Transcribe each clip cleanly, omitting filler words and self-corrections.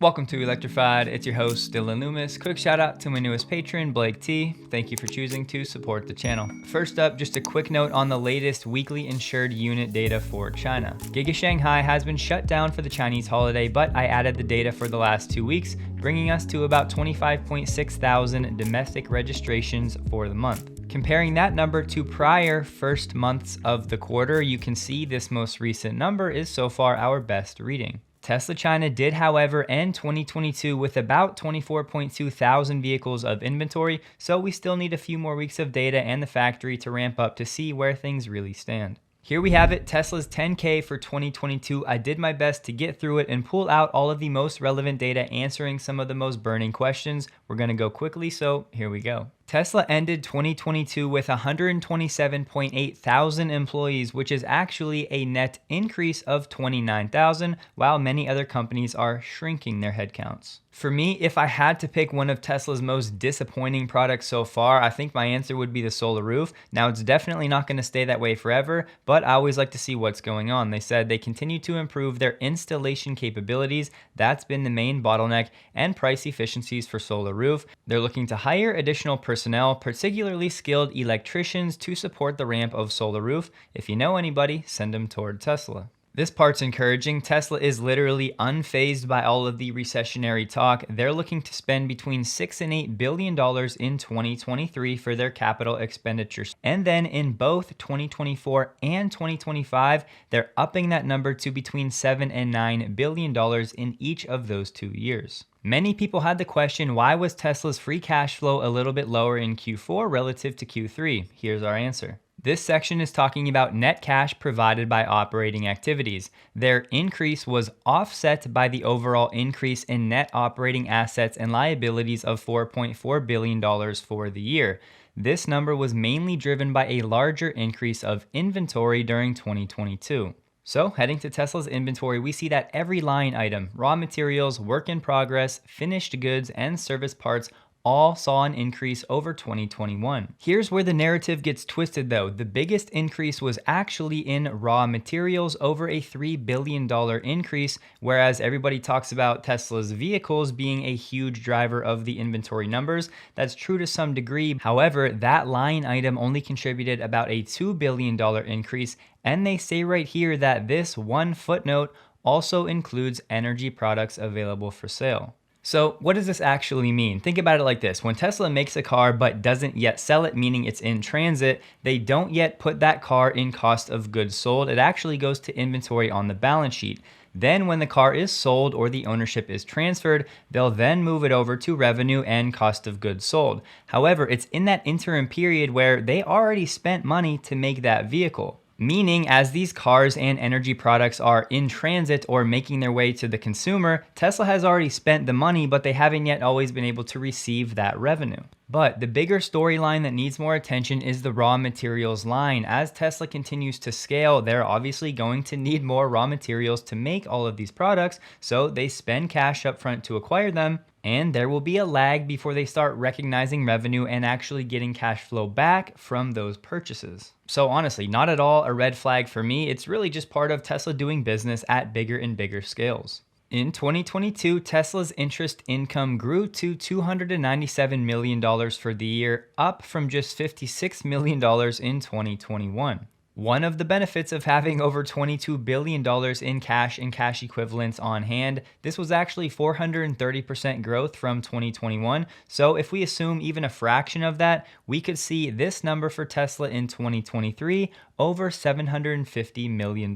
Welcome to Electrified. It's your host, Dylan Loomis. Quick shout out to my newest patron, Blake T. Thank you for choosing to support the channel. First up, just a quick note on the latest weekly insured unit data for China. Giga Shanghai has been shut down for the Chinese holiday, but I added the data for the last 2 weeks, bringing us to about 25.6 thousand domestic registrations for the month. Comparing that number to prior first months of the quarter, you can see this most recent number is so far our best reading. Tesla China did, however, end 2022 with about 24.2 thousand vehicles of inventory, so we still need a few more weeks of data and the factory to ramp up to see where things really stand. Here we have it, Tesla's 10K for 2022. I did my best to get through it and pull out all of the most relevant data, answering some of the most burning questions. We're gonna go quickly, so here we go. Tesla ended 2022 with 127.8 thousand employees, which is actually a net increase of 29,000, while many other companies are shrinking their headcounts. For me, if I had to pick one of Tesla's most disappointing products so far, I think my answer would be the solar roof. Now, it's definitely not going to stay that way forever, but I always like to see what's going on. They said they continue to improve their installation capabilities. That's been the main bottleneck, and price efficiencies for solar roof. They're looking to hire additional personnel, particularly skilled electricians, to support the ramp of solar roof. If you know anybody, send them toward Tesla. This part's encouraging. Tesla is literally unfazed by all of the recessionary talk. They're looking to spend between $6 and $8 billion in 2023 for their capital expenditures. And then in both 2024 and 2025, they're upping that number to between $7 and $9 billion in each of those 2 years. Many people had the question, why was Tesla's free cash flow a little bit lower in Q4 relative to Q3? Here's our answer. This section is talking about net cash provided by operating activities. Their increase was offset by the overall increase in net operating assets and liabilities of $4.4 billion for the year. This number was mainly driven by a larger increase of inventory during 2022. So heading to Tesla's inventory, we see that every line item, raw materials, work in progress, finished goods, and service parts all saw an increase over 2021. Here's where the narrative gets twisted though. The biggest increase was actually in raw materials, over a $3 billion increase, whereas everybody talks about Tesla's vehicles being a huge driver of the inventory numbers. That's true to some degree. However, that line item only contributed about a $2 billion increase, and they say right here that this one footnote also includes energy products available for sale. So what does this actually mean? Think about it like this. When Tesla makes a car but doesn't yet sell it, meaning it's in transit, they don't yet put that car in cost of goods sold. It actually goes to inventory on the balance sheet. Then when the car is sold or the ownership is transferred, they'll then move it over to revenue and cost of goods sold. However, it's in that interim period where they already spent money to make that vehicle. Meaning, as these cars and energy products are in transit or making their way to the consumer, Tesla has already spent the money, but they haven't yet always been able to receive that revenue. But the bigger storyline that needs more attention is the raw materials line. As Tesla continues to scale, they're obviously going to need more raw materials to make all of these products, so they spend cash up front to acquire them, and there will be a lag before they start recognizing revenue and actually getting cash flow back from those purchases. So honestly, not at all a red flag for me. It's really just part of Tesla doing business at bigger and bigger scales. In 2022, Tesla's interest income grew to $297 million for the year, up from just $56 million in 2021. One of the benefits of having over $22 billion in cash and cash equivalents on hand, this was actually 430% growth from 2021. So if we assume even a fraction of that, we could see this number for Tesla in 2023 over $750 million.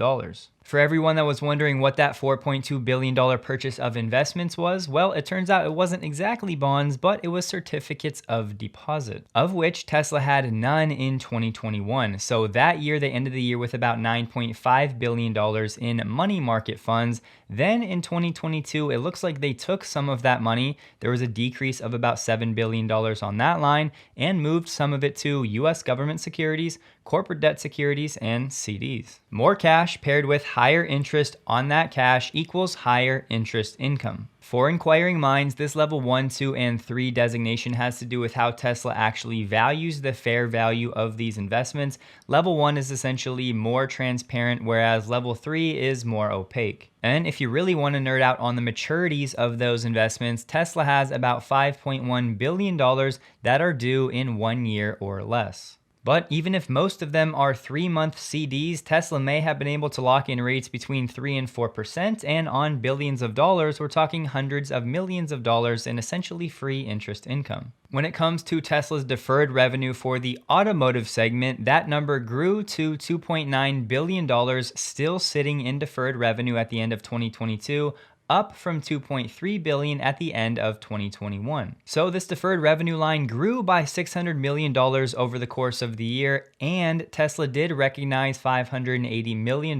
For everyone that was wondering what that $4.2 billion purchase of investments was, well, it turns out it wasn't exactly bonds, but it was certificates of deposit, of which Tesla had none in 2021. So that year, they ended the year with about $9.5 billion in money market funds. Then in 2022, it looks like they took some of that money. There was a decrease of about $7 billion on that line and moved some of it to US government securities, corporate debt securities, and CDs. More cash paired with higher interest on that cash equals higher interest income. For inquiring minds, this level 1, 2, and 3 designation has to do with how Tesla actually values the fair value of these investments. Level 1 is essentially more transparent, whereas level 3 is more opaque. And if you really want to nerd out on the maturities of those investments, Tesla has about $5.1 billion that are due in 1 year or less. But even if most of them are 3-month CDs, Tesla may have been able to lock in rates between 3 and 4%, and on billions of dollars, we're talking hundreds of millions of dollars in essentially free interest income. When it comes to Tesla's deferred revenue for the automotive segment, that number grew to $2.9 billion, still sitting in deferred revenue at the end of 2022, up from $2.3 billion at the end of 2021. So this deferred revenue line grew by $600 million over the course of the year, and Tesla did recognize $580 million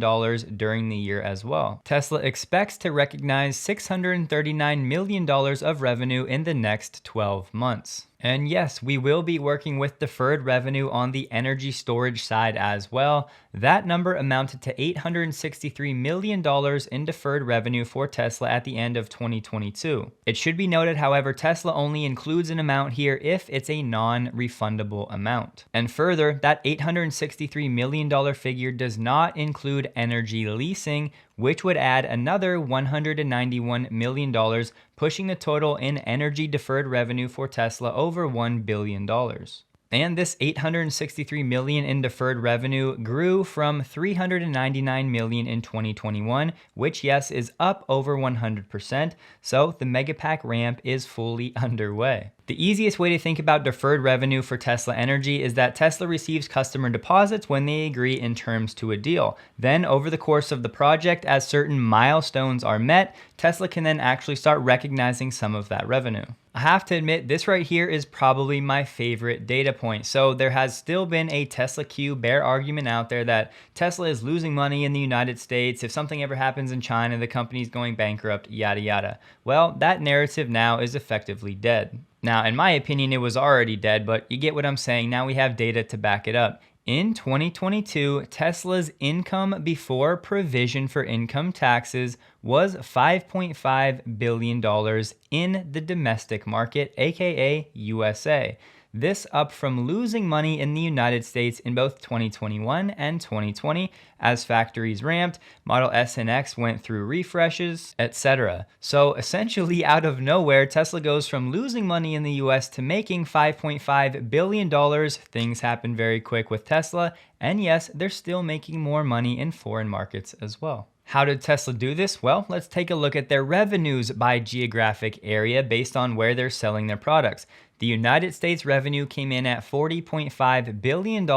during the year as well. Tesla expects to recognize $639 million of revenue in the next 12 months. And yes, we will be working with deferred revenue on the energy storage side as well. That number amounted to $863 million in deferred revenue for Tesla at the end of 2022. It should be noted, however, Tesla only includes an amount here if it's a non-refundable amount. And further, that $863 million figure does not include energy leasing, which would add another $191 million, pushing the total in energy deferred revenue for Tesla over $1 billion. And this $863 million in deferred revenue grew from $399 million in 2021, which yes, is up over 100%. So the Megapack ramp is fully underway. The easiest way to think about deferred revenue for Tesla Energy is that Tesla receives customer deposits when they agree in terms to a deal. Then over the course of the project, as certain milestones are met, Tesla can then actually start recognizing some of that revenue. I have to admit, this right here is probably my favorite data point. So there has still been a Tesla Q bear argument out there that Tesla is losing money in the United States. If something ever happens in China, the company's going bankrupt, yada yada. Well, that narrative now is effectively dead. Now, in my opinion, it was already dead, but you get what I'm saying. Now we have data to back it up. In 2022, Tesla's income before provision for income taxes was $5.5 billion in the domestic market, aka USA. This up from losing money in the United States in both 2021 and 2020 as factories ramped, Model S and X went through refreshes, etc. So essentially out of nowhere, Tesla goes from losing money in the US to making $5.5 billion. Things happen very quick with Tesla, and yes, they're still making more money in foreign markets as well. How did Tesla do this? Well, let's take a look at their revenues by geographic area based on where they're selling their products. The United States revenue came in at $40.5 billion,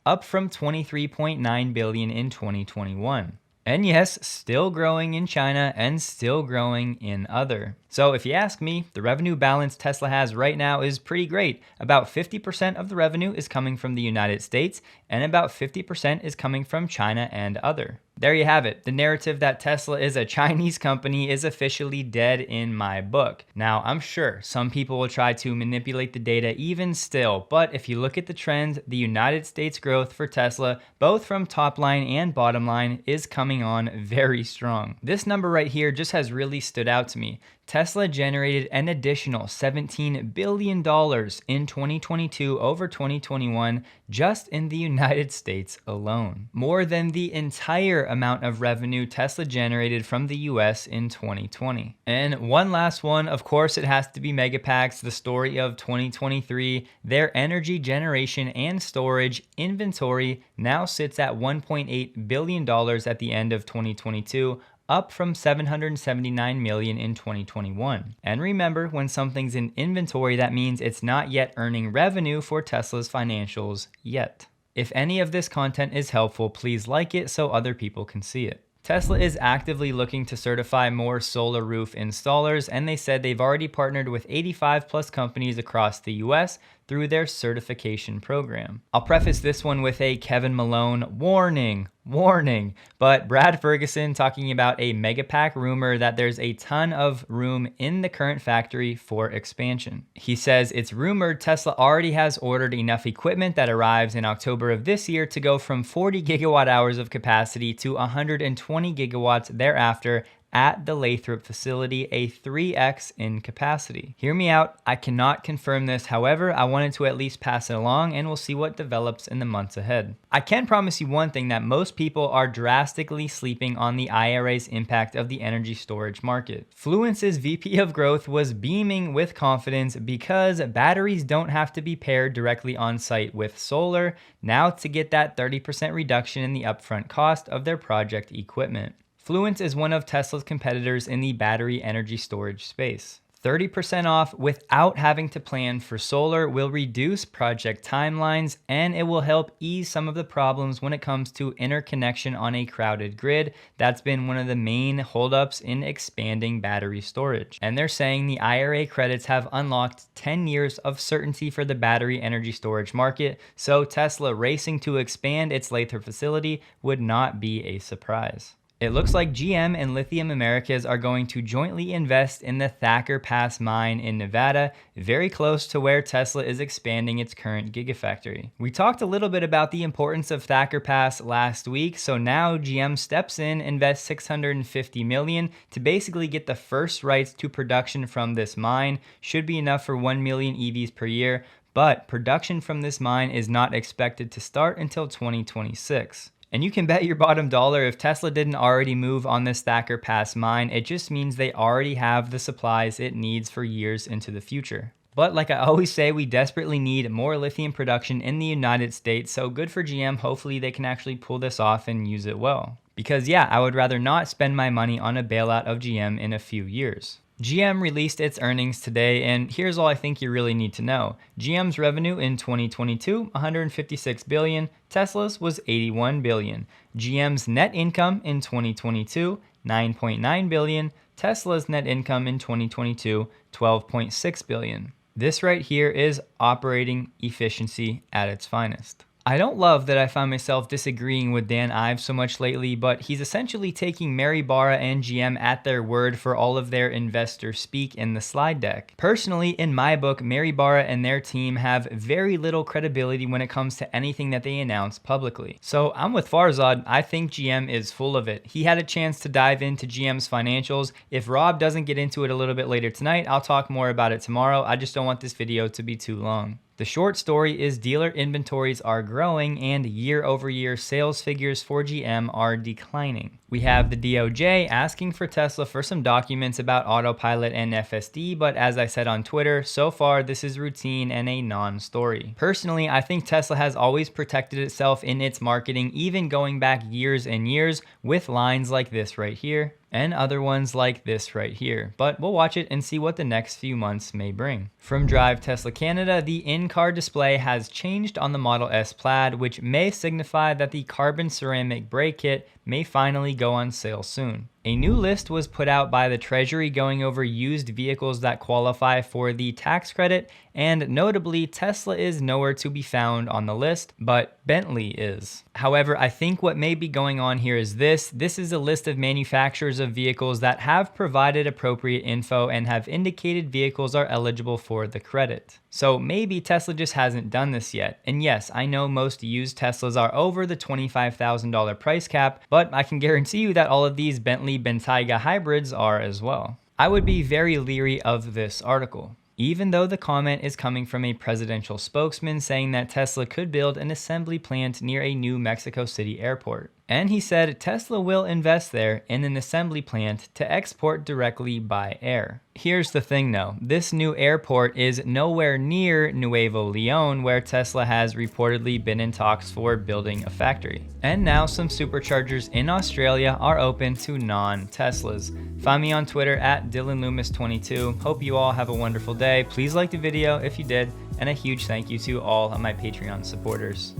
up from $23.9 billion in 2021. And yes, still growing in China and still growing in other. So if you ask me, the revenue balance Tesla has right now is pretty great. About 50% of the revenue is coming from the United States, and about 50% is coming from China and other. There you have it. The narrative that Tesla is a Chinese company is officially dead in my book. Now, I'm sure some people will try to manipulate the data even still, but if you look at the trends, the United States growth for Tesla, both from top line and bottom line, is coming on very strong. This number right here just has really stood out to me. Tesla generated an additional $17 billion in 2022 over 2021 just in the United States alone. More than the entire amount of revenue Tesla generated from the US in 2020. And one last one, of course, it has to be Megapacks, the story of 2023. Their energy generation and storage inventory now sits at $1.8 billion at the end of 2022, up from $779 million in 2021. And remember, when something's in inventory, that means it's not yet earning revenue for Tesla's financials yet. If any of this content is helpful, please like it so other people can see it. Tesla is actively looking to certify more solar roof installers, and they said they've already partnered with 85 plus companies across the US through their certification program. I'll preface this one with a Kevin Malone warning, but Brad Ferguson talking about a Megapack rumor that there's a ton of room in the current factory for expansion. He says it's rumored Tesla already has ordered enough equipment that arrives in October of this year to go from 40 gigawatt hours of capacity to 120 gigawatts thereafter at the Lathrop facility, a 3x in capacity. Hear me out, I cannot confirm this, however, I wanted to at least pass it along and we'll see what develops in the months ahead. I can promise you one thing, that most people are drastically sleeping on the IRA's impact of the energy storage market. Fluence's VP of Growth was beaming with confidence because batteries don't have to be paired directly on site with solar now to get that 30% reduction in the upfront cost of their project equipment. Fluence is one of Tesla's competitors in the battery energy storage space. 30% off without having to plan for solar will reduce project timelines, and it will help ease some of the problems when it comes to interconnection on a crowded grid. That's been one of the main holdups in expanding battery storage. And they're saying the IRA credits have unlocked 10 years of certainty for the battery energy storage market, so Tesla racing to expand its Lathrop facility would not be a surprise. It looks like GM and Lithium Americas are going to jointly invest in the Thacker Pass mine in Nevada, very close to where Tesla is expanding its current gigafactory. We talked a little bit about the importance of Thacker Pass last week, so now GM steps in, invests $650 million to basically get the first rights to production from this mine. Should be enough for 1 million EVs per year, but production from this mine is not expected to start until 2026. And you can bet your bottom dollar if Tesla didn't already move on this Thacker Pass mine, it just means they already have the supplies it needs for years into the future. But like I always say, we desperately need more lithium production in the United States, so good for GM. Hopefully they can actually pull this off and use it well. Because yeah, I would rather not spend my money on a bailout of GM in a few years. GM released its earnings today, and here's all I think you really need to know. GM's revenue in 2022, 156 billion, Tesla's was 81 billion. GM's net income in 2022, 9.9 billion, Tesla's net income in 2022, 12.6 billion. This right here is operating efficiency at its finest. I don't love that I find myself disagreeing with Dan Ives so much lately, but he's essentially taking Mary Barra and GM at their word for all of their investor speak in the slide deck. Personally, in my book, Mary Barra and their team have very little credibility when it comes to anything that they announce publicly. So I'm with Farzad. I think GM is full of it. He had a chance to dive into GM's financials. If Rob doesn't get into it a little bit later tonight, I'll talk more about it tomorrow. I just don't want this video to be too long. The short story is dealer inventories are growing and year-over-year sales figures for GM are declining. We have the DOJ asking for Tesla for some documents about autopilot and FSD, but as I said on Twitter, so far this is routine and a non-story. Personally, I think Tesla has always protected itself in its marketing, even going back years and years, with lines like this right here and other ones like this right here, but we'll watch it and see what the next few months may bring. From Drive Tesla Canada, the in-car display has changed on the Model S Plaid, which may signify that the carbon ceramic brake kit may finally go on sale soon. A new list was put out by the Treasury going over used vehicles that qualify for the tax credit, and notably Tesla is nowhere to be found on the list, but Bentley is. However, I think what may be going on here is this is a list of manufacturers of vehicles that have provided appropriate info and have indicated vehicles are eligible for the credit. So maybe Tesla just hasn't done this yet. And yes, I know most used Teslas are over the $25,000 price cap, but I can guarantee you that all of these Bentley Bentayga hybrids are as well. I would be very leery of this article, even though the comment is coming from a presidential spokesman saying that Tesla could build an assembly plant near a new Mexico City airport. And he said Tesla will invest there in an assembly plant to export directly by air. Here's the thing though, this new airport is nowhere near Nuevo Leon, where Tesla has reportedly been in talks for building a factory. And now some superchargers in Australia are open to non-Teslas. Find me on Twitter at DylanLoomis22. Hope you all have a wonderful day. Please like the video if you did, and a huge thank you to all of my Patreon supporters.